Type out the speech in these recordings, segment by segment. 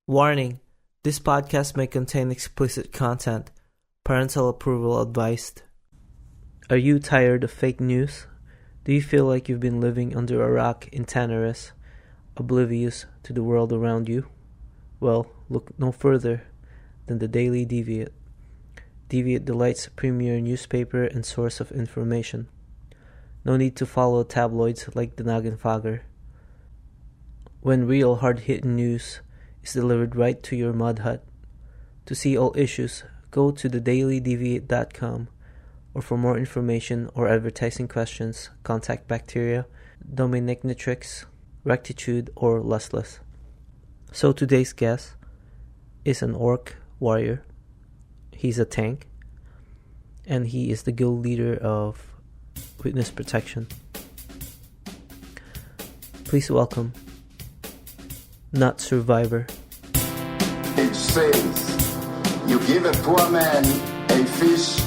Warning: this podcast may contain explicit content. Parental approval advised. Are you tired of fake news? Do you feel like you've been living under a rock in Tanaris, oblivious to the world around you? Well, look no further than the Daily Deviate. Deviate Delight's premier newspaper and source of information. No need to follow tabloids like the Nagenfager. When real hard-hitting news is delivered right to your mud hut. To see all issues, go to thedailydeviate.com, or for more information or advertising questions, contact Bacteria, Dominignatrix, Rectitude, or Lustless. So today's guest is an orc warrior. He's a tank, and he is the guild leader of Witness Protection. Please welcome Notsurvivor. It says, you give a poor man a fish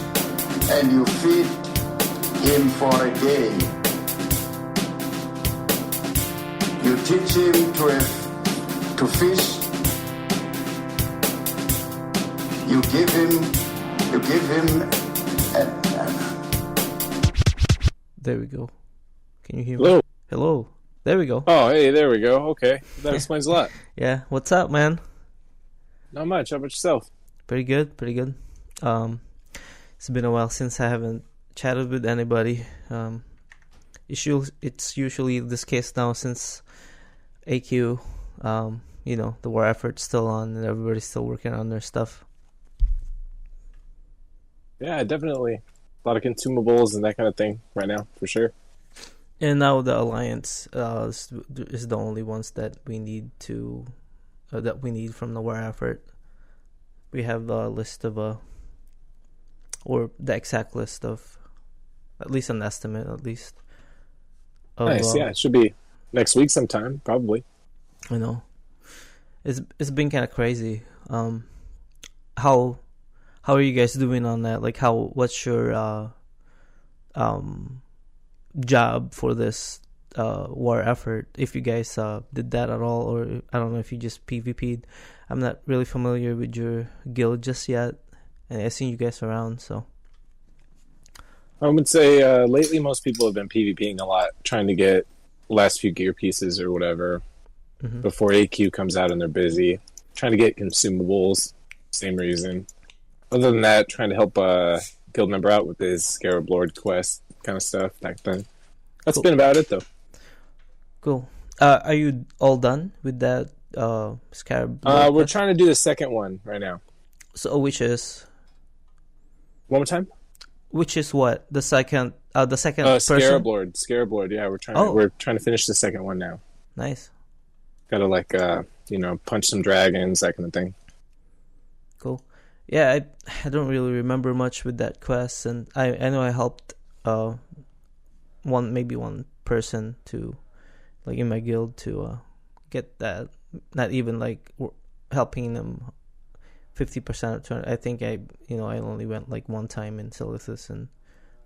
and you feed him for a day. You teach him to fish. You give him There we go. Can you hear Hello. me? Hello. There we go. Oh, hey, there we go. Okay. That explains a lot. Yeah, what's up, man? Not much. How about yourself? Pretty good. It's been a while since I haven't chatted with anybody. It's usually this case now since AQ, the war effort's still on and everybody's still working on their stuff. Yeah, definitely. A lot of consumables and that kind of thing right now, for sure. And now the Alliance is the only ones that we need from the war effort. We have a list of or the exact list of, at least an estimate, of, Nice, yeah. It should be next week sometime, probably. I know. It's been kind of crazy. How are you guys doing on that? Like, what's your job for this war effort, if you guys did that at all, or I don't know if you just PvP'd. I'm not really familiar with your guild just yet, and I've seen you guys around, so. I would say lately most people have been PvPing a lot, trying to get last few gear pieces or whatever before AQ comes out and they're busy. Trying to get consumables, same reason. Other than that, trying to help a guild member out with his Scarab Lord quest kind of stuff back then. That's been about it, though. Cool. Are you all done with that Scarab Lord we're quest? trying to do the second one right now. So which is? One more time? Which is what? The second person? Scarab Lord. Scarab Lord, yeah. We're trying to finish the second one now. Nice. Gotta punch some dragons, that kind of thing. Cool. Yeah, I don't really remember much with that quest, and I know I helped one person to, like, in my guild to get that. Not even like helping them 50% of turn. I think I only went like one time in Silithus and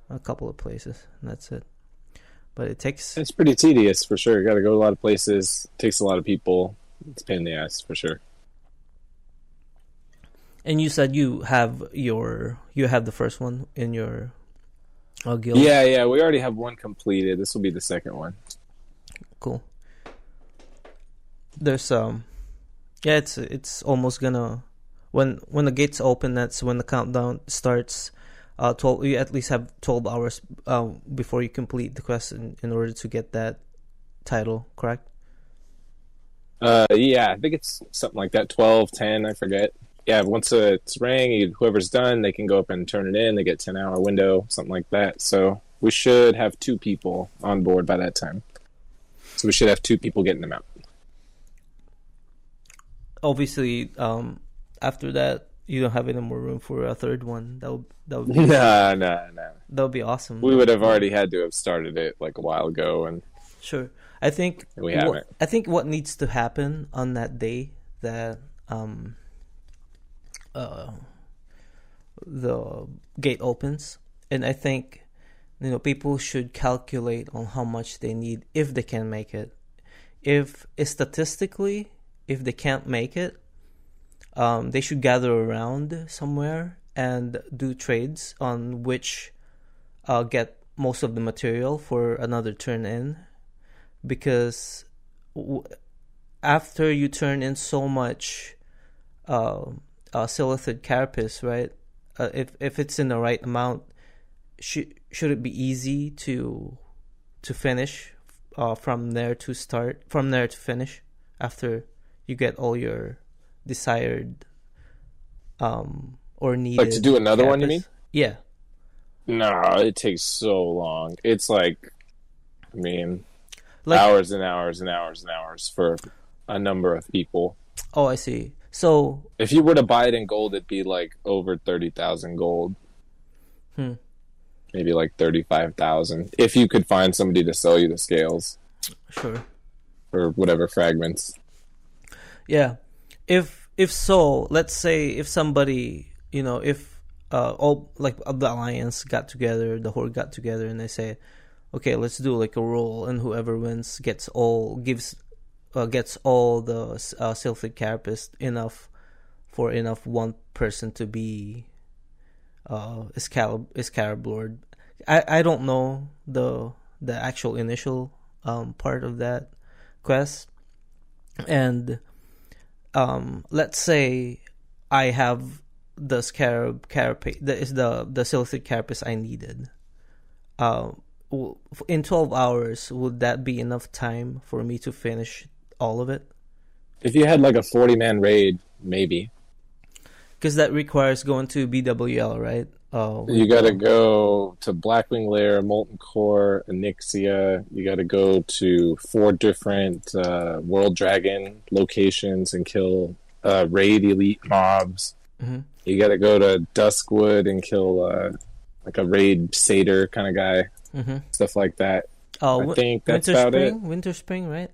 a couple of places, and that's it. But it's pretty tedious for sure. Got to go to a lot of places. Takes a lot of people. It's a pain in the ass for sure. And you said you have the first one in your guild? Yeah, we already have one completed. This will be the second one. Cool. There's it's almost gonna, when the gates open, that's when the countdown starts. 12, you at least have 12 hours before you complete the quest in order to get that title, correct? Yeah, I think it's something like that. 12, 10, I forget. Yeah, once it's rang, whoever's done, they can go up and turn it in. They get 10-hour window, something like that. So we should have 2 people on board by that time. So we should have 2 people getting them out. Obviously, after that, you don't have any more room for a third one. That would be No. That would be awesome. We would have already had to have started it like a while ago, and sure. I think we haven't. I think what needs to happen on that day that the gate opens, and I think people should calculate on how much they need if they can make it. If statistically, if they can't make it, they should gather around somewhere and do trades on which get most of the material for another turn in, because after you turn in so much silithid carapace, right? If it's in the right amount, should it be easy to finish from there to finish after you get all your desired or needed, Like to do another carapace? one, you mean? Yeah. No, it takes so long. It's like, I mean, Like, hours and hours and hours and hours for a number of people. oh, I see. So, If you were to buy it in gold, it'd be like over 30,000 gold. Maybe like 35,000. If you could find somebody to sell you the scales sure. or whatever fragments. Yeah. If so, let's say if somebody, if all like the alliance got together, the horde got together, and they say, okay, let's do like a roll, and whoever wins gets all the silphid carapace enough one person to be Scarab Lord. I don't know the actual initial part of that quest, and let's say I have the scarab carapace, that is the silphid carapace I needed. In 12 hours, would that be enough time for me to finish all of it? If you had like a 40-man raid, maybe. Because that requires going to BWL, right? You got to go to Blackwing Lair, Molten Core, Onyxia. You got to go to 4 different World Dragon locations and kill raid elite mobs. Mm-hmm. You got to go to Duskwood and kill like a raid satyr kind of guy. Mm-hmm. Stuff like that. Oh, I think that's about it. Winter Spring, right?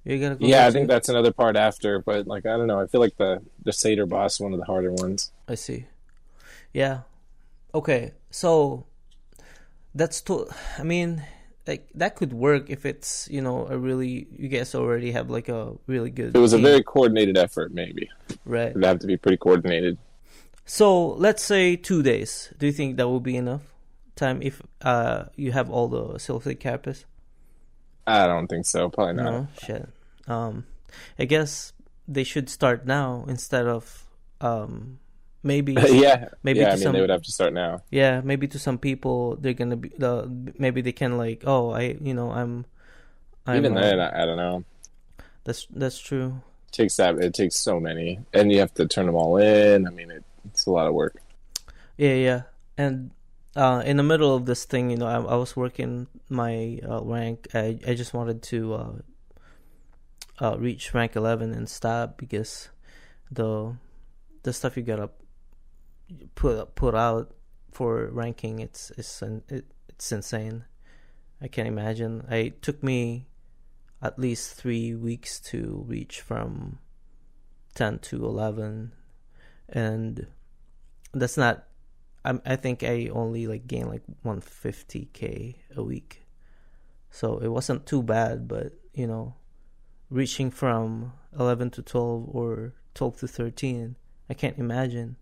You're gonna go. Yeah, I think that's another part after. But like, I don't know. I feel like the satyr boss is one of the harder ones. I see. Yeah. Okay. So that's I mean, like that could work if it's you guys already have like a really good. It was team. a very coordinated effort, maybe. Right. It'd have to be pretty coordinated. So let's say 2 days. Do you think that will be enough time if you have all the silphid carapace? I don't think so. Probably not. No, shit. I guess they should start now instead of maybe. yeah. Maybe yeah, to they would have to start now. Yeah, maybe to some people they're gonna be maybe they can like, oh, I'm Even then, I don't know. That's true. It takes so many, and you have to turn them all in. I mean, it's a lot of work. Yeah, and in the middle of this thing, I was working my rank. I just wanted to reach rank 11 and stop because the stuff you gotta put out for ranking it's insane. I can't imagine. It took me at least 3 weeks to reach from 10 to 11, and that's not. I think I only like gained like 150k a week, so it wasn't too bad. But reaching from 11 to 12 or 12 to 13, I can't imagine.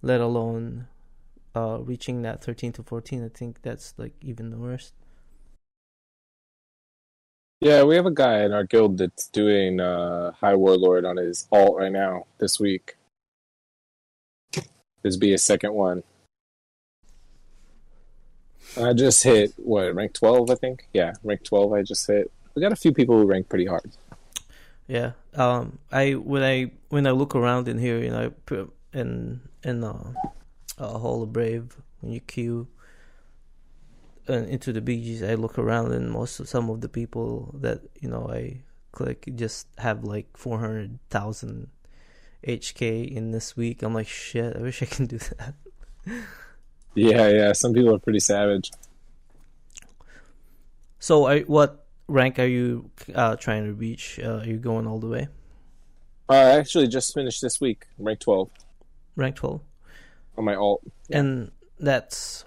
Let alone reaching that 13 to 14. I think that's like even the worst. Yeah, we have a guy in our guild that's doing High Warlord on his alt right now this week. This be his second one. I just hit rank 12, I think. Yeah, rank 12. I just hit. We got a few people who rank pretty hard. Yeah. When I look around in here, I put in Hall of Brave, when you queue into the BGs, I look around and some of the people that I click just have like 400,000 HK in this week. I'm like, shit, I wish I can do that. Yeah, some people are pretty savage. So what rank are you trying to reach? Are you going all the way? I actually just finished this week, rank 12. Rank 12? On my alt. Yeah. And that's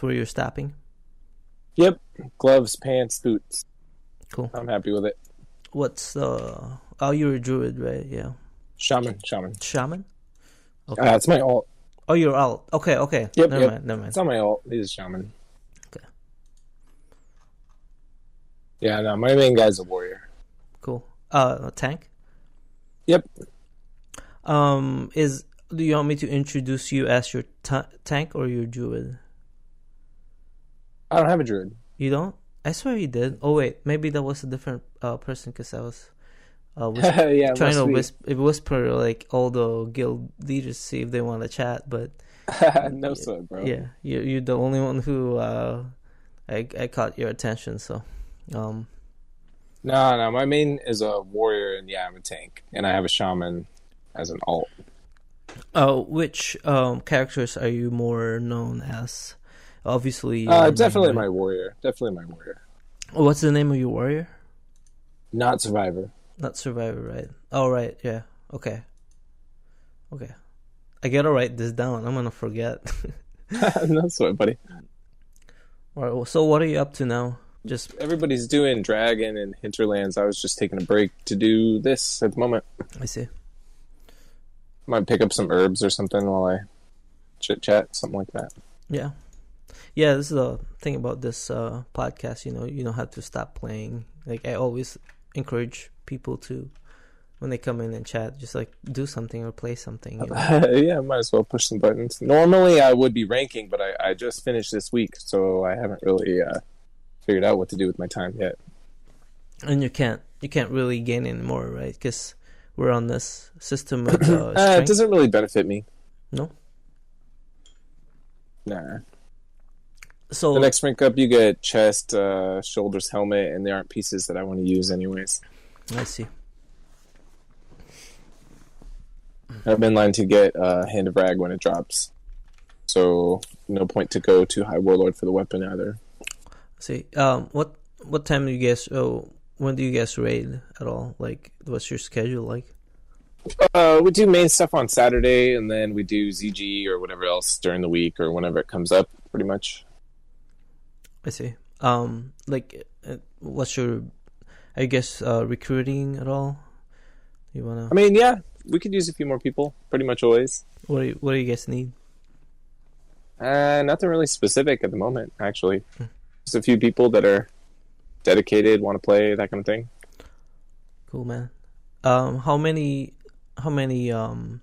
where you're stopping? Yep. Gloves, pants, boots. Cool. I'm happy with it. What's you're a druid, right? Yeah. Shaman. Shaman? Okay. It's my alt. Oh, you're alt. Okay. Yep, Never mind. It's on my alt. He's Shaman. Okay. Yeah, no, my main guy's a warrior. Cool. A tank? Yep. Do you want me to introduce you as your tank or your druid? I don't have a druid. You don't? I swear you did. Oh wait, maybe that was a different person because I was trying to whisper like all the guild leaders to see if they want to chat, but no sweat, bro. Yeah, you're the only one who I caught your attention. So, No, my main is a warrior, and yeah, I'm a tank, and I have a shaman as an alt. Which characters are you more known as? Obviously, definitely my warrior. What's the name of your warrior? Notsurvivor. Notsurvivor, right? Oh, right, yeah. Okay. I gotta write this down. I'm gonna forget. No sweat, buddy. All right. So, what are you up to now? Just everybody's doing Dragon and Hinterlands. I was just taking a break to do this at the moment. I see. Might pick up some herbs or something while I chit chat, something like that. Yeah. This is the thing about this podcast. You don't have to stop playing. Like I always encourage people to, when they come in and chat, just like do something or play something. Yeah, might as well push some buttons. Normally, I would be ranking, but I just finished this week, so I haven't really figured out what to do with my time yet. And you can't really gain anymore, right? Because we're on this system of it doesn't really benefit me. No. Nah. So the next rank up, you get chest, shoulders, helmet, and they aren't pieces that I want to use anyways. I see. I've been lined to get Hand of Rag when it drops, so no point to go to High Warlord for the weapon either. See, what time do you guys? When do you guys raid at all? Like, what's your schedule like? We do main stuff on Saturday, and then we do ZG or whatever else during the week or whenever it comes up. Pretty much. I see. What's your? I guess recruiting at all? You wanna? I mean, yeah, we could use a few more people. Pretty much always. What do you guys need? Nothing really specific at the moment. Actually, just a few people that are dedicated, want to play, that kind of thing. Cool, man. How many? Do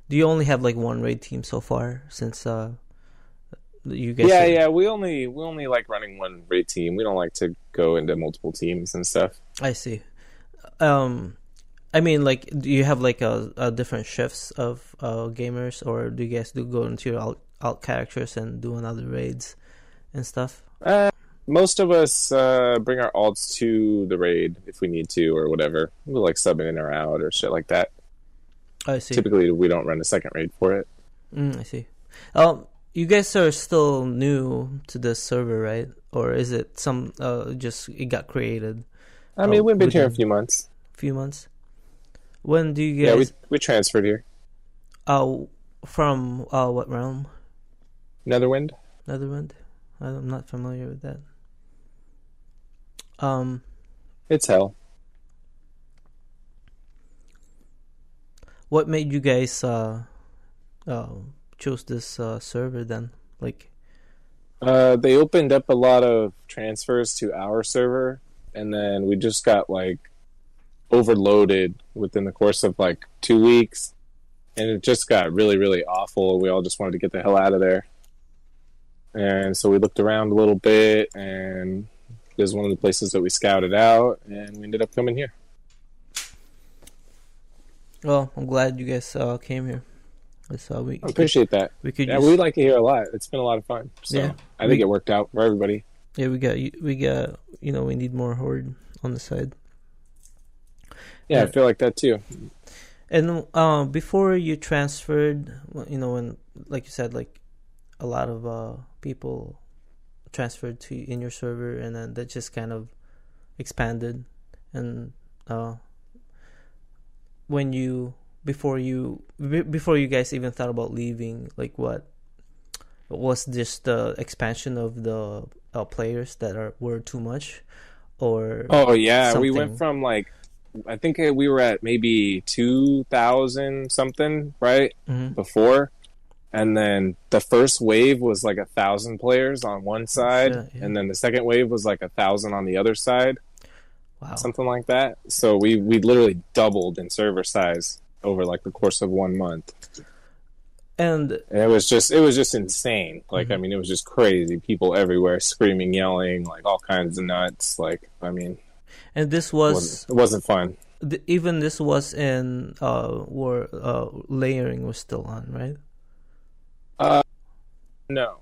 you only have like one raid team so far since you guys? Yeah. We only like running one raid team. We don't like to go into multiple teams and stuff. I see. I mean, like, do you have like a different shifts of gamers, or do you guys go into your alt characters and do another raids and stuff? Most of us bring our alts to the raid if we need to or whatever. We'll like sub in or out or shit like that. I see. Typically, we don't run a second raid for it. I see. You guys are still new to this server, right? Or is it just it got created? I mean, we've been here a few months. When do you guys? Yeah, we transferred here. From what realm? Netherwind. I'm not familiar with that. It's hell. What made you guys choose this server then? Like, they opened up a lot of transfers to our server, and then we just got like overloaded within the course of like 2 weeks, and it just got really, really awful. We all just wanted to get the hell out of there. And so we looked around a little bit, and it was one of the places that we scouted out, and we ended up coming here. Well, I'm glad you guys came here. I appreciate that. We like it here a lot. It's been a lot of fun. So yeah, I think it worked out for everybody. Yeah, we got. We need more horde on the side. Yeah, I feel like that too. And before you transferred, when like you said, like a lot of people transferred to in your server, and then that just kind of expanded. And before you guys even thought about leaving, like what was just the expansion of the players that were too much, or oh yeah, something? We went from like I think we were at maybe 2,000 something, right? Mm-hmm. Before. And then the first wave was like 1,000 players on one side. Shit, yeah. And then the second wave was like 1,000 on the other side. Wow. Something like that. So we literally doubled in server size over like the course of 1 month. And it was just insane. Like, mm-hmm. I mean, it was just crazy. People everywhere screaming, yelling, like all kinds of nuts. Like, I mean, and this was it wasn't fun. Even this was in where layering was still on, right? No.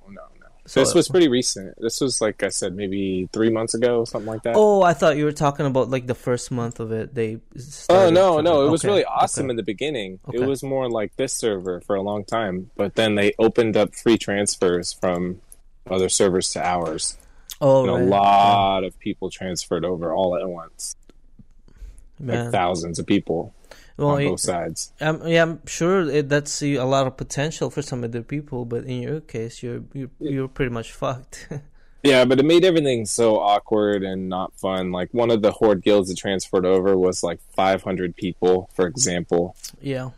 So this was pretty recent. This was, like I said, maybe 3 months ago, something like that. Oh, I thought you were talking about like the first month of it. They started no. It was really awesome in the beginning. Okay. It was more like this server for a long time, but then they opened up free transfers from other servers to ours. Oh, and right. A lot of people transferred over all at once. Man. Like thousands of people on both sides. I'm sure that's a lot of potential for some other people, but in your case, you're pretty much fucked. Yeah, but it made everything so awkward and not fun. Like, one of the Horde guilds that transferred over was like 500 people, for example. Yeah.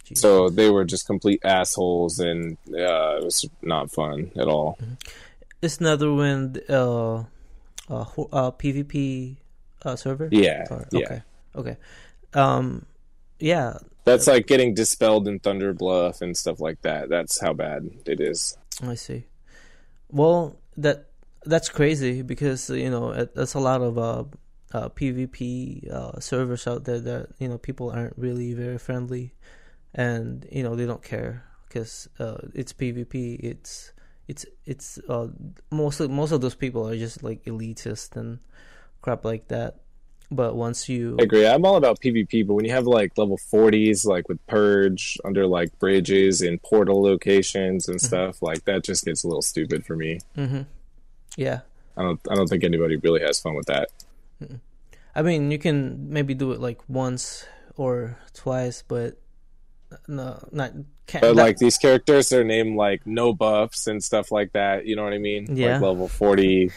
Jesus. So they were just complete assholes, and it was not fun at all. Mm-hmm. Is Netherwind PvP server? Yeah. Okay. Yeah. That's like getting dispelled in Thunderbluff and stuff like that. That's how bad it is. I see. Well, that's crazy because that's a lot of PvP servers out there that people aren't really very friendly, and they don't care because it's PvP. It's most of those people are just like elitist and crap like that. But once you... I agree. I'm all about PvP, but when you have like level 40s, like with Purge, under like bridges and portal locations and stuff, like that just gets a little stupid for me. Mm-hmm. Yeah. I don't think anybody really has fun with that. Mm-mm. I mean, you can maybe do it like once or twice, but no, not... But like these characters are named like no buffs and stuff like that. You know what I mean? Yeah. Like level 40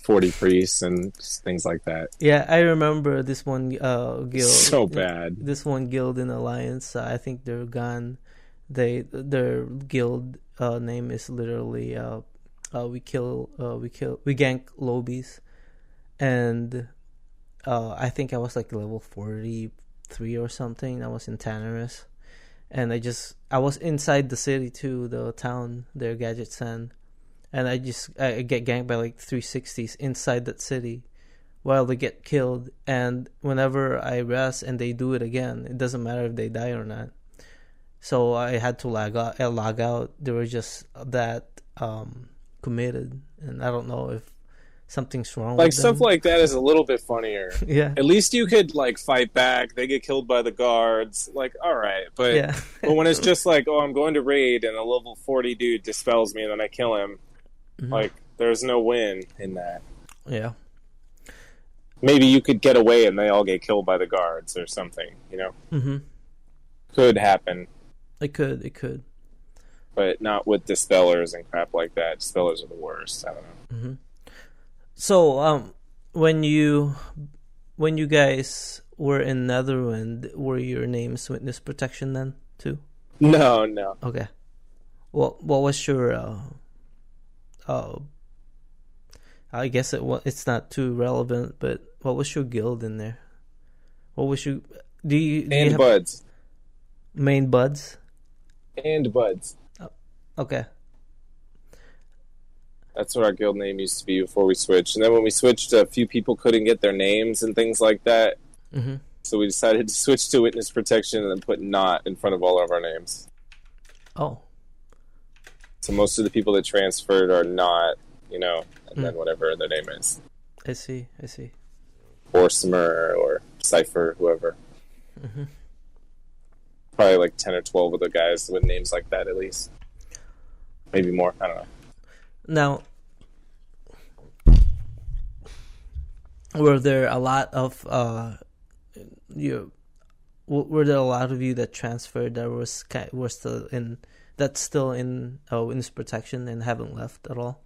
priests and things like that. Yeah, I remember this one guild. So bad. This one guild in Alliance. I think they're gone. Their guild name is literally we gank lobbies, and I think I was like level 43 or something. I was in Tannerus, and I was inside the city too, the town, their Gadget Sen. And I get ganked by like 360s inside that city while they get killed. And whenever I rest and they do it again, it doesn't matter if they die or not. So I had to log out. They were just that committed. And I don't know if something's wrong like with them. Stuff like that is a little bit funnier. Yeah. At least you could like fight back. They get killed by the guards. Like, all right. But, yeah. But when it's just like, oh, I'm going to raid and a level 40 dude dispels me and then I kill him. Mm-hmm. Like, there's no win in that. Yeah. Maybe you could get away and they all get killed by the guards or something, Mm-hmm. Could happen. It could. But not with dispellers and crap like that. Dispellers are the worst. I don't know. Mm-hmm. So, when you guys were in Netherwind, were your names witness protection then too? No. Okay. What was your I guess it's not too relevant, but what was your guild in there? What was your and buds? Main buds? And buds. Oh, okay. That's what our guild name used to be before we switched. And then when we switched, a few people couldn't get their names and things like that. Mm-hmm. So we decided to switch to witness protection and then put not in front of all of our names. Oh. So most of the people that transferred are not, and then whatever their name is. I see. Or Smur or Cypher, whoever. Mm-hmm. Probably like 10 or 12 of the guys with names like that at least. Maybe more, I don't know. Now, were there a lot of were there a lot of you that transferred that were still in witness protection and haven't left at all?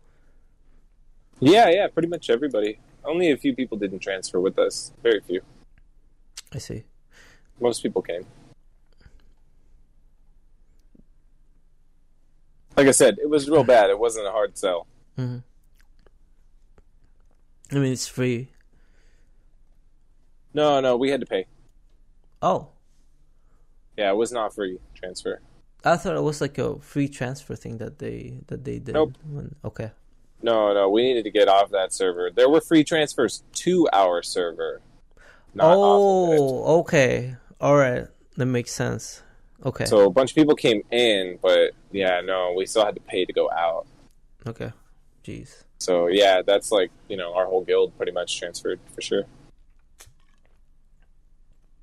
Yeah, pretty much everybody. Only a few people didn't transfer with us. Very few. I see. Most people came. Like I said, it was real bad. It wasn't a hard sell. Mm-hmm. I mean, it's free. No, we had to pay. Oh. Yeah, it was not free transfer. I thought it was like a free transfer thing that they did. Nope. Okay. No, we needed to get off that server. There were free transfers to our server. Not off of it. Okay. All right. That makes sense. Okay. So a bunch of people came in, but yeah, no, we still had to pay to go out. Okay. Jeez. So yeah, that's like, our whole guild pretty much transferred for sure.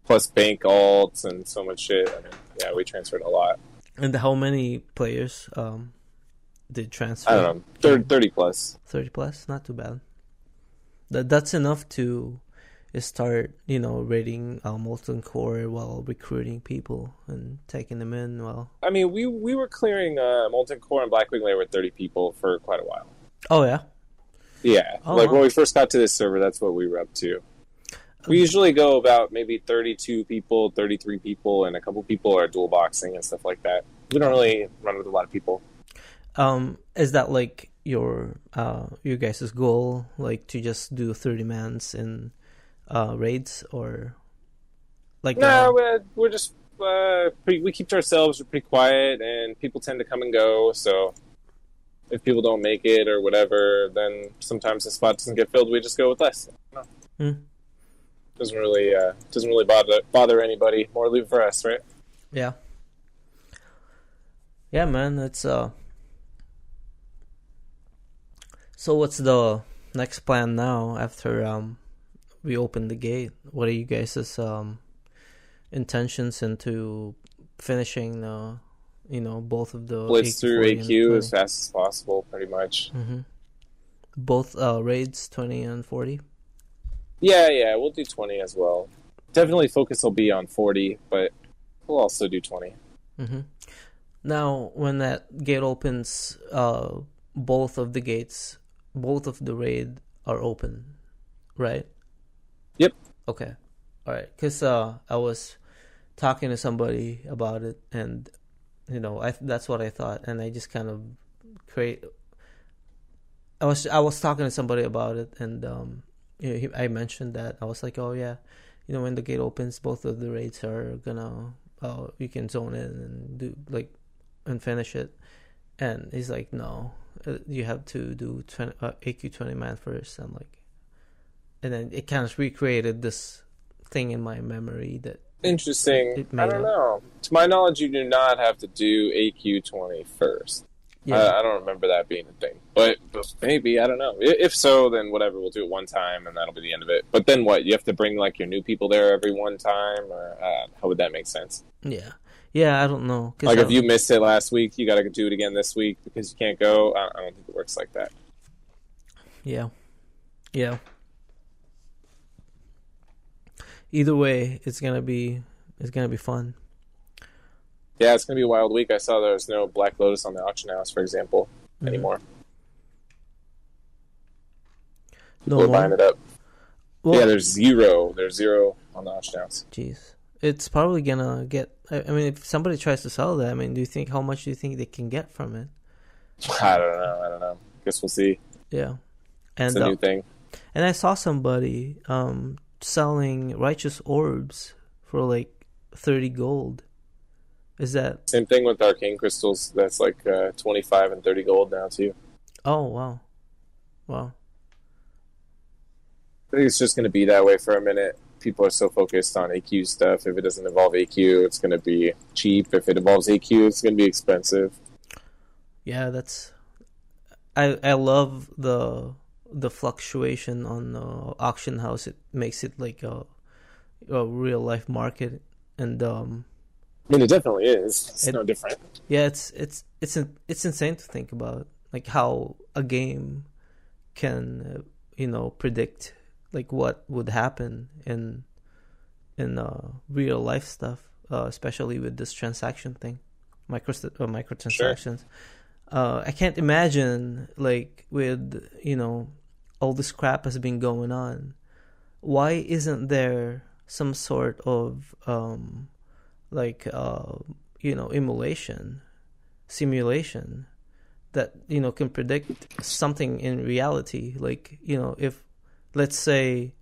Plus bank alts and so much shit. I mean, yeah, we transferred a lot. And how many players did transfer? I don't know, 30 plus. 30 plus? Not too bad. That's enough to start, raiding Molten Core while recruiting people and taking them in. Well, I mean, we were clearing Molten Core and Blackwing Lair with 30 people for quite a while. Oh, yeah? Yeah. Oh, like wow. when we first got to this server, that's what we were up to. We usually go about maybe 32 people, 33 people, and a couple people are dual boxing and stuff like that. We don't really run with a lot of people. Is that like your guys' goal, like to just do 30 mans in raids, or like? No, we're just we keep to ourselves. We're pretty quiet, and people tend to come and go. So if people don't make it or whatever, then sometimes the spot doesn't get filled. We just go with less. Doesn't really bother anybody. More leave for us, right? Yeah. Yeah, man. It's So what's the next plan now after we open the gate? What are you guys' intentions into finishing both of the blitz through AQ as 20? fast as possible, pretty much. Mm-hmm. Both raids 20 and 40. Yeah, we'll do 20 as well. Definitely focus will be on 40, but we'll also do 20. Mm-hmm. Now, when that gate opens, both of the raid are open, right? Yep. Okay. All right. Because I was talking to somebody about it, and that's what I thought, and I just kind of I was talking to somebody about it, and I mentioned that. I was like, oh yeah, when the gate opens, both of the raids are gonna you can zone in and do and finish it. And he's like, no, you have to do AQ 20 man first. And then it kind of recreated this thing in my memory that interesting. I don't know. To my knowledge, you do not have to do AQ 20 first. Yeah. I don't remember that being a thing, but maybe, I don't know. If so, then whatever, we'll do it one time and that'll be the end of it. But then what? You have to bring your new people there every one time, or how would that make sense? Yeah, I don't know. If you missed it last week, you got to do it again this week because you can't go. I don't think it works like that. Yeah. Either way, it's gonna be fun. Yeah, it's going to be a wild week. I saw there's no Black Lotus on the auction house, for example, anymore. People are buying it up. Well, yeah, there's zero. There's zero on the auction house. Jeez. It's probably going to get... I mean, if somebody tries to sell that, how much do you think they can get from it? I don't know. Guess we'll see. Yeah. And, it's a new thing. And I saw somebody selling Righteous Orbs for 30 gold. Is that... Same thing with Arcane Crystals. That's 25 and 30 gold now, too. Oh, wow. I think it's just going to be that way for a minute. People are so focused on AQ stuff. If it doesn't involve AQ, it's going to be cheap. If it involves AQ, it's going to be expensive. Yeah, that's... I love the fluctuation on the auction house. It makes it like a real-life market. And... I mean, it definitely is. It's no different. Yeah, it's insane to think about, how a game can predict what would happen in real life stuff, especially with this transaction thing, microtransactions. Sure. I can't imagine with all this crap has been going on. Why isn't there some sort of emulation, simulation that can predict something in reality. Like if, let's say,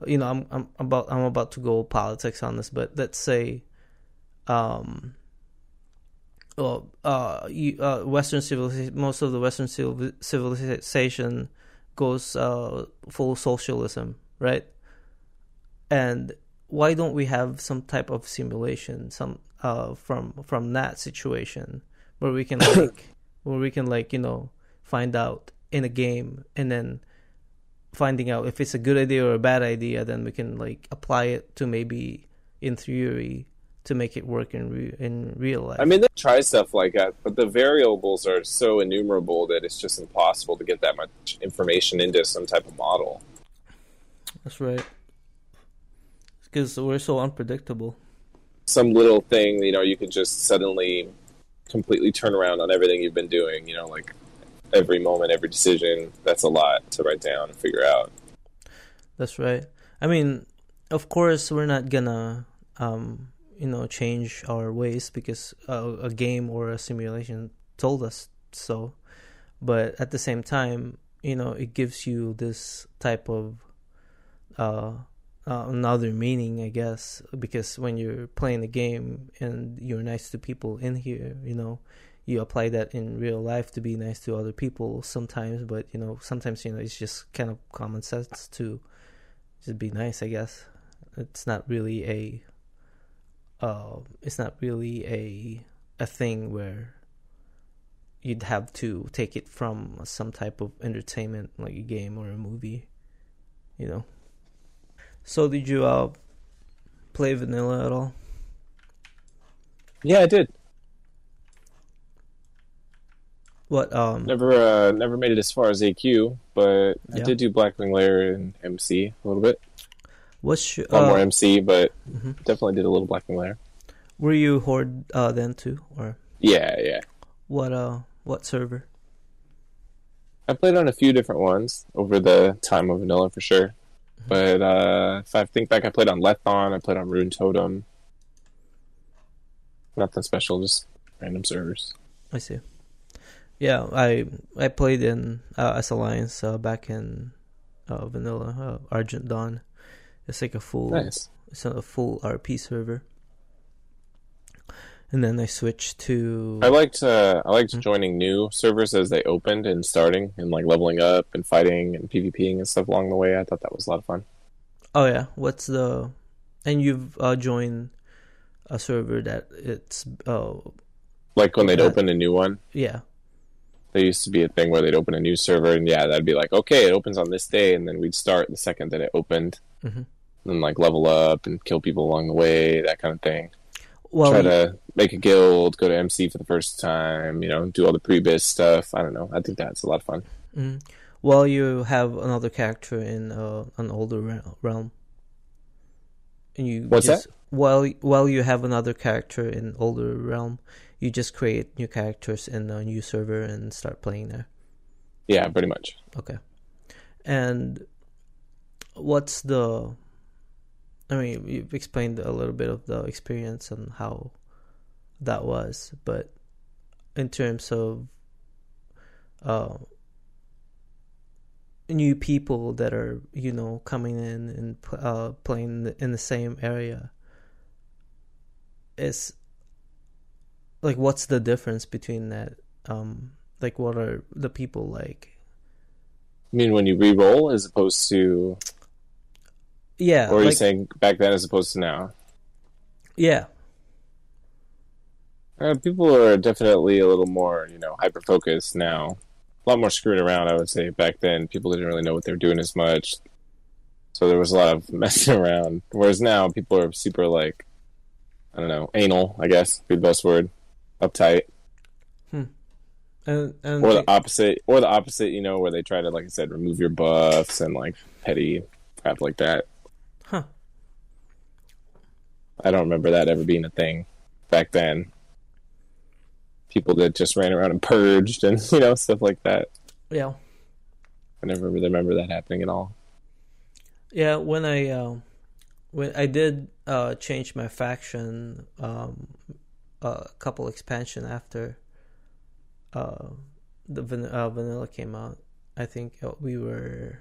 I'm about to go politics on this, but let's say Western civilization, most of the Western civilization goes full socialism, right? And why don't we have some type of simulation, from that situation, where we can find out in a game, and then finding out if it's a good idea or a bad idea, then we can apply it to, maybe in theory, to make it work in real life. I mean, they try stuff like that, but the variables are so innumerable that it's just impossible to get that much information into some type of model. That's right. Because we're so unpredictable. Some little thing, you could just suddenly completely turn around on everything you've been doing, like every moment, every decision. That's a lot to write down and figure out. That's right. I mean, of course, we're not gonna, change our ways because a game or a simulation told us so. But at the same time, it gives you this type of another meaning, I guess, because when you're playing the game and you're nice to people in here, you apply that in real life to be nice to other people sometimes, but sometimes it's just kind of common sense to just be nice, I guess. It's not really a thing where you'd have to take it from some type of entertainment like a game or a movie, So did you play vanilla at all? Yeah, I did. What? Never made it as far as AQ, but I did do Blackwing Lair and MC a little bit. What's a lot more MC, but definitely did a little Blackwing Lair. Were you Horde then too, or? Yeah. What server? I played on a few different ones over the time of vanilla for sure. But if I think back, I played on Lethon, I played on Rune Totem. Nothing special, just random servers. I see. Yeah, I played in as Alliance back in vanilla, Argent Dawn. It's like a full RP server. And then I switched to. I liked joining new servers as they opened and starting and leveling up and fighting and PvPing and stuff along the way. I thought that was a lot of fun. Oh yeah, and you've joined a server that it's like when they'd open a new one. Yeah. There used to be a thing where they'd open a new server and that'd be like, okay, it opens on this day, and then we'd start the second that it opened, and level up and kill people along the way, that kind of thing. Well, try to make a guild, go to MC for the first time, do all the pre-biz stuff. I don't know. I think that's a lot of fun. Mm-hmm. Well, you have another character in an older realm. And you What's that? While you have another character in older realm, you just create new characters in a new server and start playing there. Yeah, pretty much. Okay. And what's the... I mean, you've explained a little bit of the experience and how that was, but in terms of new people that are, coming in and playing in the same area, is what's the difference between that? What are the people like? You mean when you re-roll as opposed to... Yeah. Or are you saying back then as opposed to now? Yeah. People are definitely a little more, hyper-focused now. A lot more screwing around, I would say. Back then, people didn't really know what they were doing as much. So there was a lot of messing around. Whereas now, people are super, I don't know, anal, I guess, would be the best word. Uptight. And or the opposite, where they try to, like I said, remove your buffs and, petty crap like that. Huh. I don't remember that ever being a thing back then. People that just ran around and purged and, stuff like that. Yeah. I never really remember that happening at all. Yeah, when I when I did change my faction a couple expansion after the vanilla came out. I think we were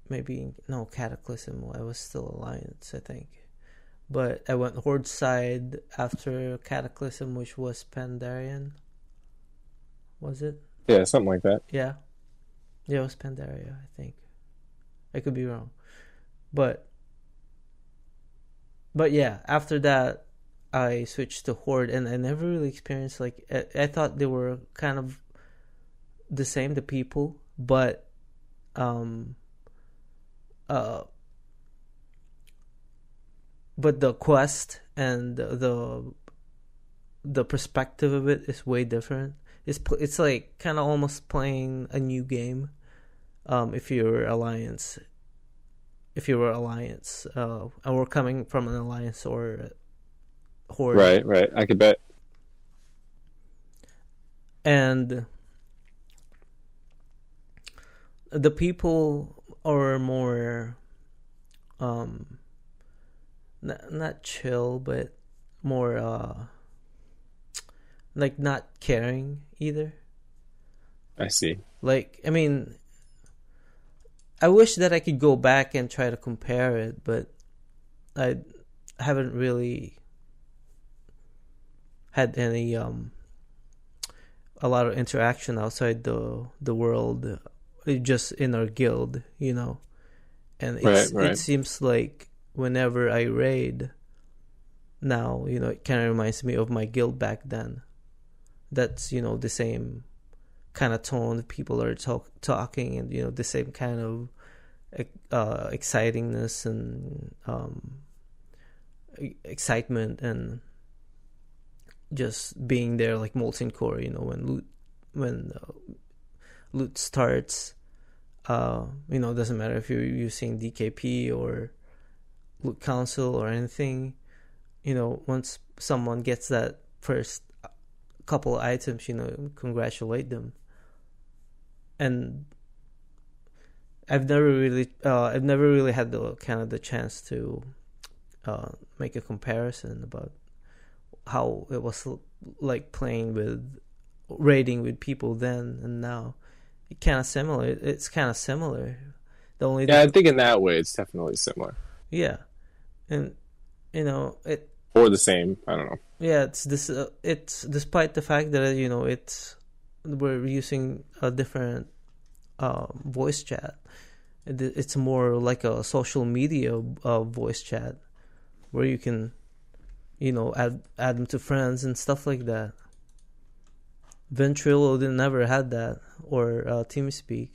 maybe no Cataclysm. I was still Alliance, I think, but I went Horde side after Cataclysm, which was Pandarian. Was it? Yeah, something like that. Yeah, it was Pandaria, I think. I could be wrong, but yeah, after that I switched to Horde, and I never really experienced like I thought they were kind of the same, the people, but but the quest and the perspective of it is way different. It's like kind of almost playing a new game. If you were Alliance, and we're coming from an Alliance or Horde. Right. I could bet. And the people are more, not chill, but more, like not caring either. I see. Like, I mean, I wish that I could go back and try to compare it, but I haven't really had any a lot of interaction outside the world, just in our guild, you know. And it seems like whenever I raid now, you know, it kind of reminds me of my guild back then. That's, you know, the same kind of tone people are talking, and, you know, the same kind of excitingness and excitement, and just being there like molten core, you know, when loot starts. You know, it doesn't matter if you're using DKP or loot council or anything, you know, once someone gets that first couple items, you know, congratulate them. And I've never really had the kind of the chance to make a comparison about how it was like raiding with people then and now. It's kind of similar. I think in that way it's definitely similar. Yeah, and you know it. Or the same. I don't know. Yeah, it's despite the fact that, you know, we're using a different voice chat. It's more like a social media voice chat where you can, you know, add them to friends and stuff like that. Ventrilo never had that, or TeamSpeak.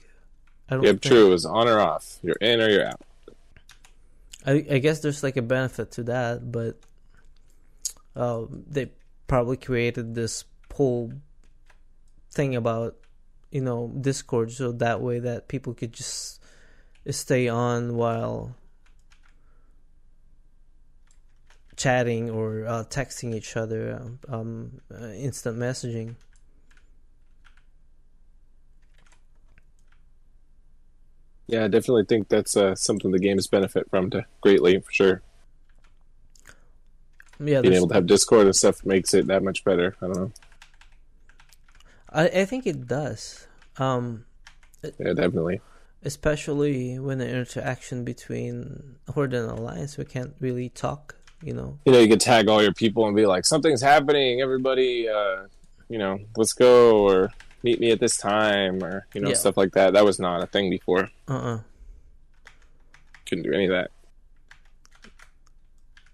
True. It was on or off. You're in or you're out. I guess there's like a benefit to that, but they probably created this whole thing about, you know, Discord, so that way that people could just stay on while chatting or texting each other, instant messaging. Yeah, I definitely think that's something the games benefit from greatly, for sure. Yeah, being able to have Discord and stuff makes it that much better. I don't know. I think it does. Yeah, definitely. Especially when the interaction between Horde and Alliance, we can't really talk, you know. You know, you could tag all your people and be like, something's happening, everybody, you know, let's go, or meet me at this time, or, you know, stuff like that. That was not a thing before. Couldn't do any of that.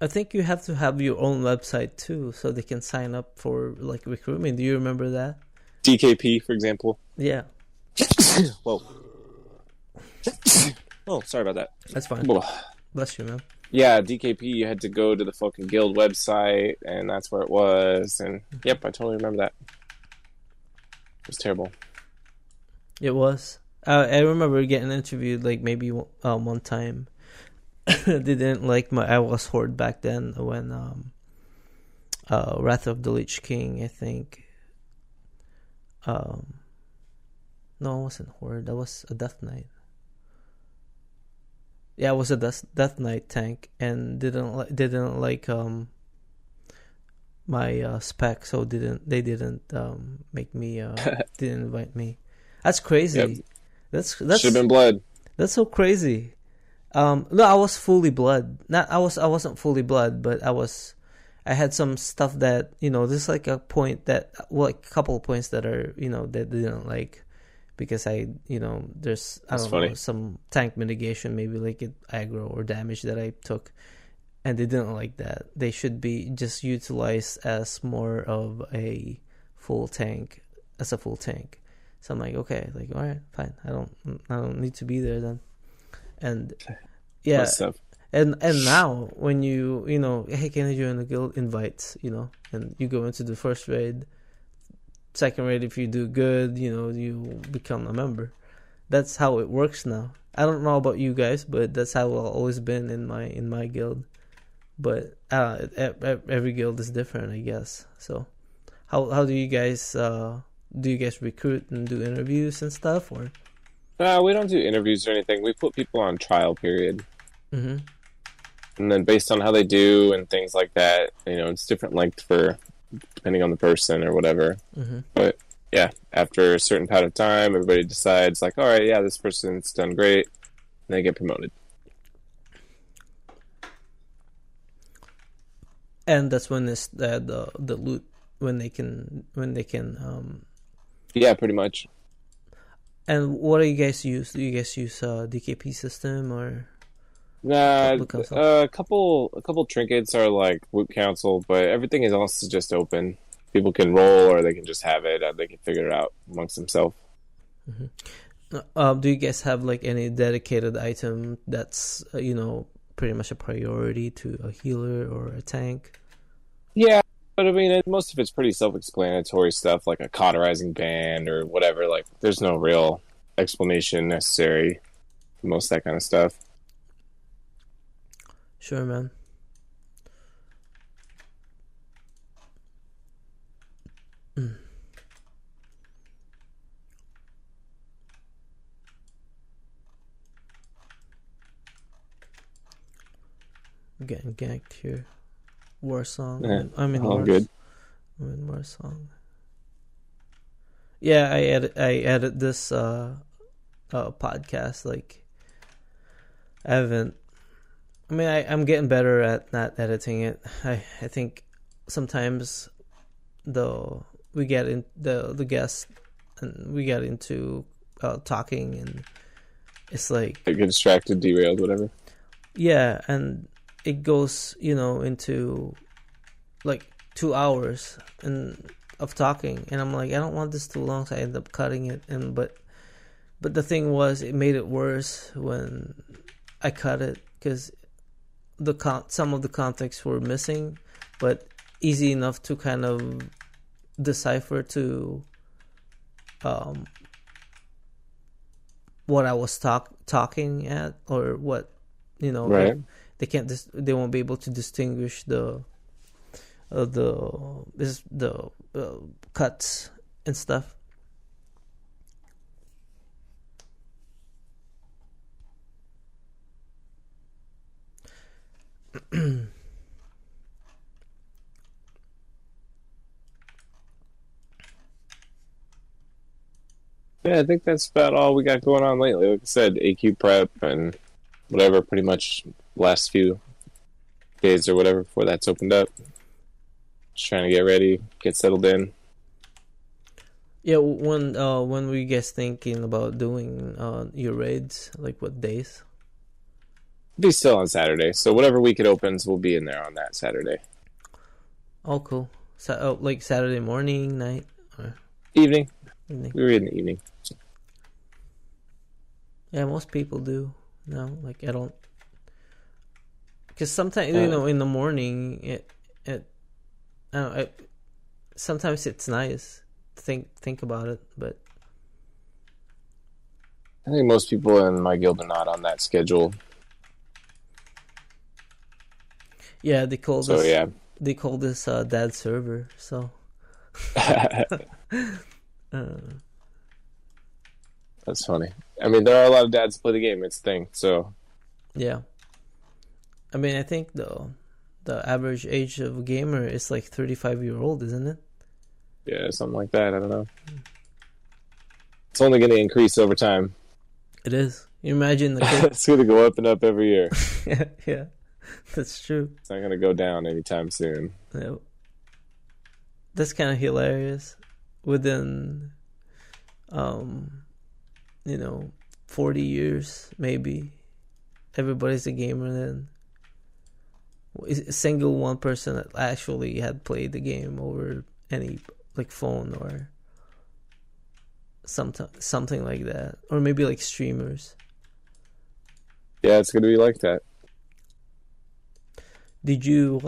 I think you have to have your own website too, so they can sign up for like recruitment. Do you remember that? DKP, for example. Yeah. Whoa. Oh, sorry about that. That's fine. Bless you, man. Yeah, DKP, you had to go to the fucking guild website, and that's where it was. And yep, I totally remember that. It was terrible. It was. I remember getting interviewed like maybe one time. They didn't like I was Horde back then when Wrath of the Lich King, I think. No, it wasn't Horde. That was a Death Knight. Yeah, I was a Death Knight tank and didn't like my spec, so they didn't make me didn't invite me. That's crazy. Yep. That's Should have been blood. That's so crazy. No, I was fully blood. I wasn't fully blood, but I had some stuff that, there's like a point that, well, like a couple of points that are, that they didn't like, because there's, I don't know, some tank mitigation, maybe like aggro or damage that I took, and they didn't like that. They should be just utilized as more of a full tank, So I'm like, okay, like, all right, fine. I don't need to be there then. And yeah, and now when hey, can I join the guild? Invites, and you go into the first raid, second raid. If you do good, you become a member. That's how it works now. I don't know about you guys, but that's how it's always been in my guild. But every guild is different, I guess. So, how do you guys recruit and do interviews and stuff, or? We don't do interviews or anything. We put people on trial period. Mm-hmm. And then based on how they do and things like that, it's different length depending on the person or whatever. Mm-hmm. But yeah, after a certain amount of time, everybody decides like, all right, yeah, this person's done great, and they get promoted. And that's when it's the loot, when they can yeah, pretty much. And what do you guys use? Do you guys use DKP system or? Nah, a couple trinkets are like Whoop Council, but everything is also just open. People can roll, or they can just have it. They can figure it out amongst themselves. Mm-hmm. Do you guys have like any dedicated item that's pretty much a priority to a healer or a tank? Yeah, but I mean, most of it's pretty self-explanatory stuff, like a cauterizing band or whatever. Like, there's no real explanation necessary for most of that kind of stuff. Sure, man. Getting ganked here. War song. Yeah, I'm in all war. good. I'm in war song. Yeah, I edit this podcast. Like, I'm getting better at not editing it. I think sometimes we get in the guest and we get into talking, and it's like I get distracted, derailed, whatever. Yeah, and it goes into like 2 hours of talking, and I'm like, I don't want this too long, so I end up cutting it. But the thing was, it made it worse when I cut it, because some of the context were missing, but easy enough to kind of decipher to what I was talking at, or what right. They won't be able to distinguish the cuts and stuff. Yeah, I think that's about all we got going on lately. Like I said, AQ prep and whatever, pretty much last few days or whatever before that's opened up. Just trying to get ready, get settled in. Yeah, when were you guys thinking about doing your raids? Like, what days? Be still on Saturday, so whatever week it opens, we'll be in there on that Saturday. Oh, cool. So, like Saturday morning, night, or evening. We were in the evening. Yeah, most people do. No, like I don't, because sometimes in the morning I don't know, sometimes it's nice to think about it, but I think most people in my guild are not on that schedule. Yeah, they call this dad server. So that's funny. I mean, there are a lot of dads who play the game. It's a thing. So Yeah. I mean, I think the average age of a gamer is like 35-year-old, isn't it? Yeah, something like that. I don't know. It's only going to increase over time. It is. You imagine the kid. It's going to go up and up every year. Yeah, that's true. It's not going to go down anytime soon. Yeah. That's kind of hilarious. Within, 40 years, maybe, everybody's a gamer then. A single one person that actually had played the game over any like phone or something like that, or maybe like streamers. Yeah, it's going to be like that. Did you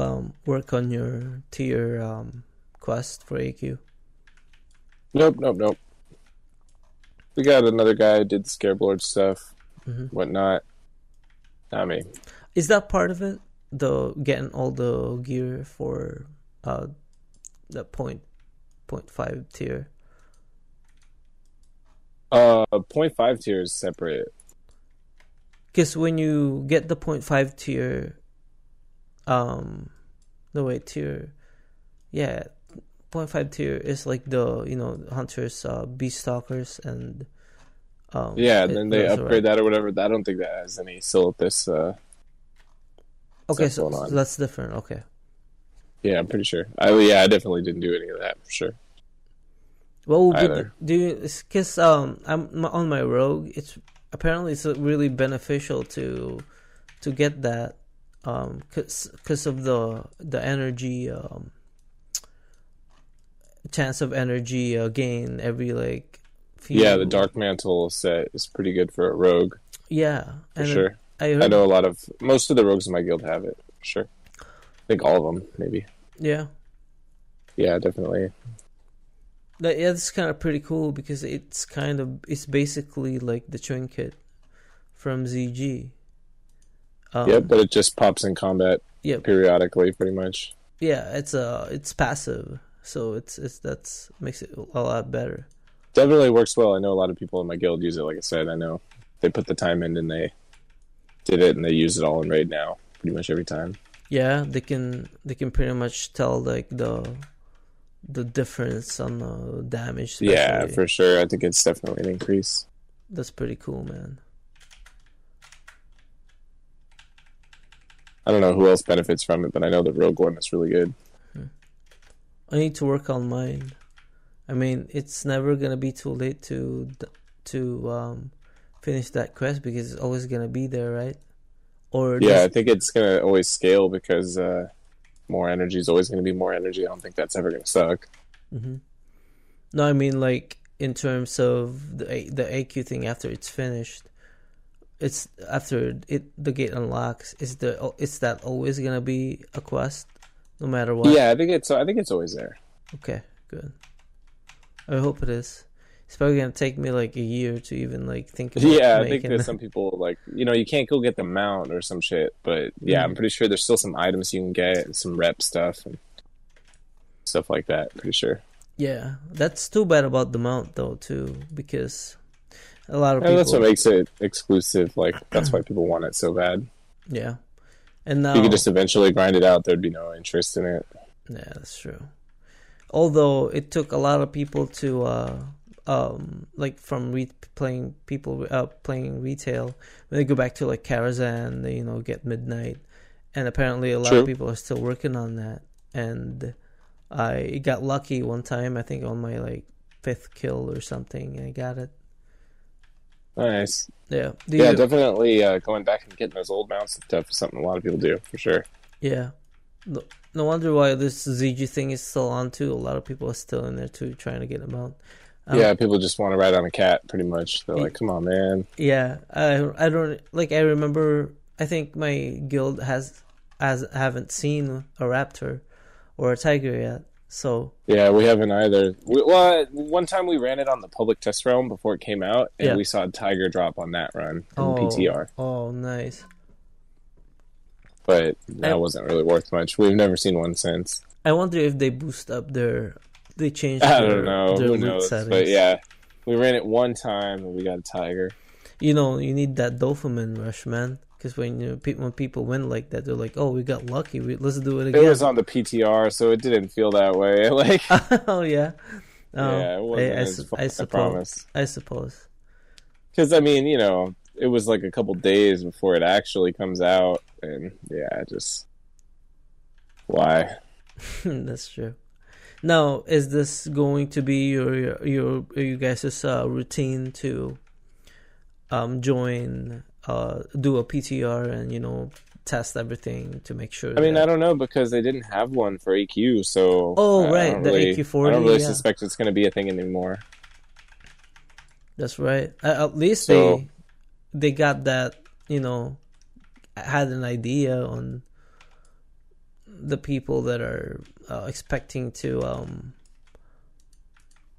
work on your tier quest for AQ? Nope. We got another guy who did the scareboard stuff, whatnot. Not me. Is that part of it? The getting all the gear for the 0.5 tier. 0.5 tier is separate. Because when you get the 0.5 tier, tier, yeah, 0.5 tier is like the hunters, beast stalkers, and yeah, and then they upgrade that or whatever. I don't think that has any Silithus. Okay, so that's different. Okay. Yeah, I'm pretty sure. I definitely didn't do any of that for sure. What would be because I'm on my rogue. It's really beneficial to get that because of the energy chance of energy gain every like few. Yeah, the Dark Mantle set is pretty good for a rogue. Yeah, for sure. I know most of the rogues in my guild have it, for sure. I think all of them, maybe. Yeah. Yeah, definitely. It's kind of pretty cool because it's basically like the trinket from ZG. But it just pops in combat periodically, pretty much. Yeah, it's passive, so that makes it a lot better. Definitely works well. I know a lot of people in my guild use it. Like I said, I know they put the time in and they did it, and they use it all in raid now, pretty much every time. Yeah, they can pretty much tell like the difference on the damage. Especially. Yeah, for sure. I think it's definitely an increase. That's pretty cool, man. I don't know who else benefits from it, but I know the rogue one is really good. I need to work on mine. I mean, it's never gonna be too late to finish that quest because it's always gonna be there, right? I think it's gonna always scale because more energy is always gonna be more energy. I don't think that's ever gonna suck. Mm-hmm. No, I mean like in terms of the AQ thing after it's finished. It's after the gate unlocks. Is that always gonna be a quest, no matter what? Yeah, I think it's always there. Okay, good. I hope it is. It's probably gonna take me like a year to even like think about. Yeah, I think that some people like you can't go get the mount or some shit, but yeah, I'm pretty sure there's still some items you can get and some rep stuff and stuff like that. Pretty sure. Yeah, that's too bad about the mount though too, because a lot of people. That's what makes it exclusive. Like that's why people want it so bad. Yeah, and now you could just eventually grind it out. There'd be no interest in it. Yeah, that's true. Although it took a lot of people to like from playing retail when they go back to like Karazhan, they get midnight, and apparently a lot of people are still working on that. And I got lucky one time, I think on my like 5th kill or something, and I got it. Nice. Yeah. Definitely going back and getting those old mounts and stuff is something a lot of people do for sure. Yeah. No wonder why this ZG thing is still on too. A lot of people are still in there too, trying to get them out. Yeah, people just want to ride on a cat, pretty much. They're like, "Come on, man." Yeah, I don't like. I remember. I think my guild haven't seen a raptor or a tiger yet. So yeah, we haven't either. One time we ran it on the public test realm before it came out, and we saw a tiger drop on that run in PTR. Oh, nice. But that wasn't really worth much. We've never seen one since. I wonder if they boost up they changed I don't know. their Who loot knows? settings. But yeah, we ran it one time and we got a tiger. You need that dopamine rush, man. Because when people win like that, they're like, "Oh, we got lucky. Let's do it again." It was on the PTR, so it didn't feel that way. Like, oh yeah, yeah, it wasn't as fun, I promise. I suppose. Because I mean, you know, it was like a couple days before it actually comes out, and yeah, just why? That's true. Now, is this going to be your you guys' routine to join, do a PTR and test everything to make sure? I mean, I don't know because they didn't have one for AQ, so right, the AQ40. I don't really suspect it's going to be a thing anymore. That's right. At least they got that, had an idea on the people that are expecting to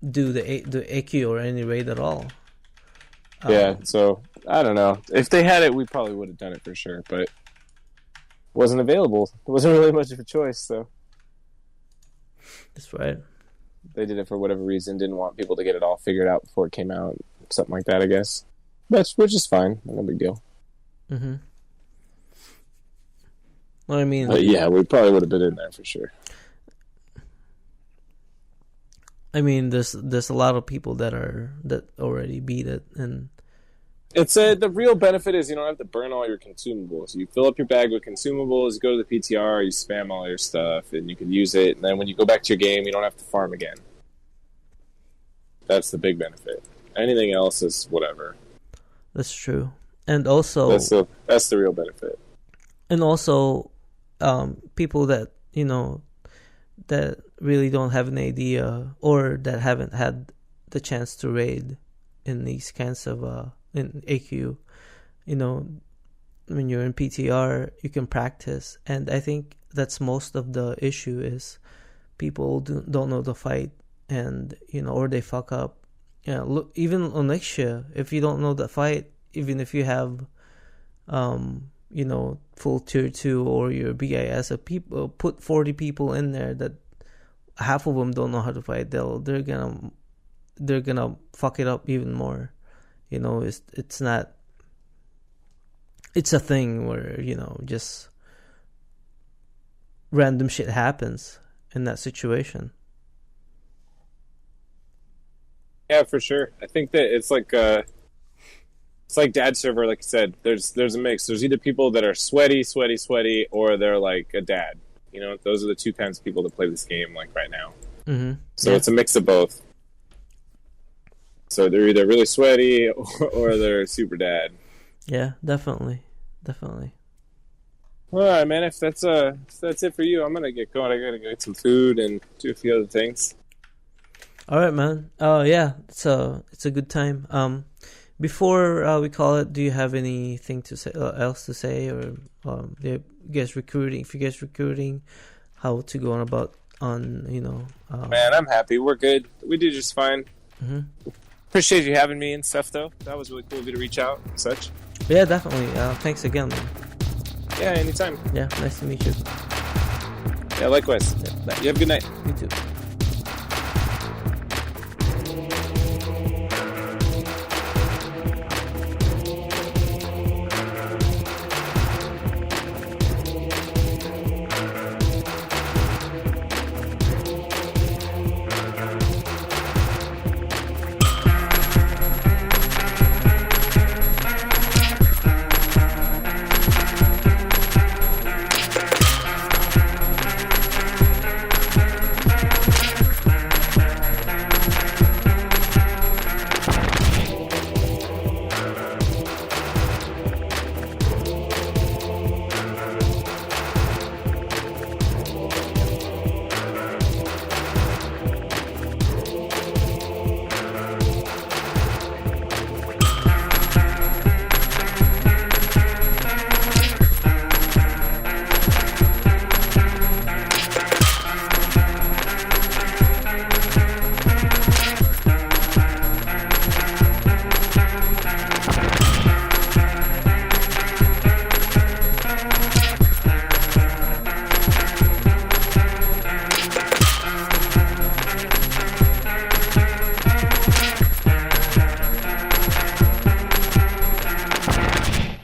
do the AQ or any raid at all. Yeah, so I don't know. If they had it, we probably would have done it for sure, but it wasn't available. It wasn't really much of a choice, so. That's right. They did it for whatever reason, didn't want people to get it all figured out before it came out, something like that, I guess. Which is fine, no big deal. Mm-hmm. Well, I mean... But yeah, we probably would have been in there for sure. I mean, there's a lot of people that already beat it, and... It's the real benefit is you don't have to burn all your consumables. You fill up your bag with consumables, you go to the PTR, you spam all your stuff, and you can use it. And then when you go back to your game, you don't have to farm again. That's the big benefit. Anything else is whatever. That's true, and also that's the real benefit. And also, people that that really don't have an idea or that haven't had the chance to raid in these kinds of in AQ, when you're in PTR, you can practice. And I think that's most of the issue is people don't know the fight, and or they fuck up. Look, even on Onyxia, if you don't know the fight, even if you have full tier 2 or your BIS, people put 40 people in there that half of them don't know how to fight, they're gonna fuck it up even more. It's not. It's a thing where just random shit happens in that situation. Yeah, for sure. I think that it's like dad server, like I said. There's a mix. There's either people that are sweaty, or they're like a dad. Those are the two kinds of people that play this game like right now. Mm-hmm. So it's a mix of both. So they're either really sweaty or they're super dad. Yeah, definitely. All right, man. If that's it for you, I'm gonna get going. I gotta go get some food and do a few other things. All right, man. Yeah, it's a good time. Before we call it, do you have anything to say else to say, or you guys recruiting? If you guys recruiting, how to go on Man, I'm happy. We're good. We do just fine. Mm-hmm. Appreciate you having me and stuff, though. That was really cool of you to reach out and such. Yeah, definitely. Thanks again, man. Yeah, anytime. Yeah, nice to meet you. Yeah, likewise. Yeah, bye. You have a good night. You too.